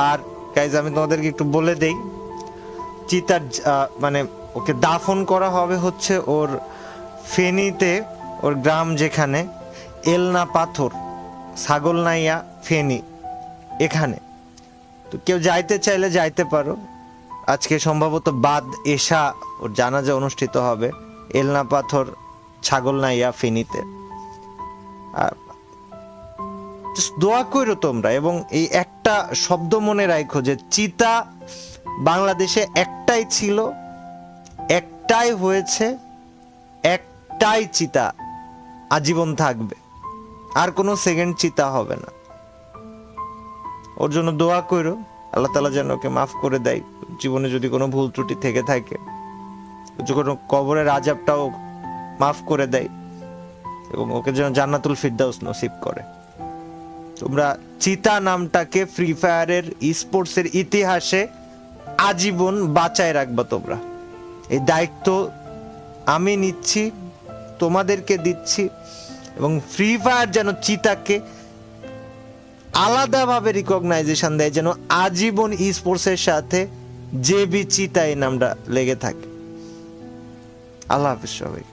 আর guys আমি তোমাদেরকে একটু বলে দেই, চিতার মানে ওকে দাফন করা হবে হচ্ছে ওর ফেনীতে, ওর গ্রাম যেখানে এলনা পাথর, ছাগলনাইয়া ফেনী, এখানে। তো কেউ যাইতে চাইলে যাইতে পারো। আজকে সম্ভবত বাদ এশা ওর জানাজা অনুষ্ঠিত হবে এলনা পাথর, ছাগলনাইয়া ফেনীতে। দোয়া করো তোমরা, এবং এই একটা শব্দ মনে রাখো যে চিতা বাংলাদেশে একটাই ছিল, একটাই হয়েছে, একটাই চিতা আজীবন থাকবে, আর কোনো সেকেন্ড চিতা হবে না। ওর জন্য দোয়া করো, আল্লাহ তাআলা যেন ওকে মাফ করে দেয়, জীবনে যদি কোনো ভুল ত্রুটি থেকে থাকে, কোনো কবরের আযাবটাও মাফ করে দেয়, এবং ওকে যেন জান্নাতুল ফিরদাউস নসিব করে। তোমরা চিতা নামটাকে ফ্রি ফায়ারের স্পোর্টসের ইতিহাসে আজীবন বাঁচায় রাখবা। তোমরা এই দায়িত্ব আমি নিচ্ছি, তোমাদেরকে দিচ্ছি, এবং ফ্রি ফায়ার যেন চিতাকে আলাদাভাবে রিকগনাইজেশন দেয়, যেন আজীবন স্পোর্টসের সাথে জেবি চিতা এই নামটা লেগে থাকে। আল্লাহ হাফিজ সবাই।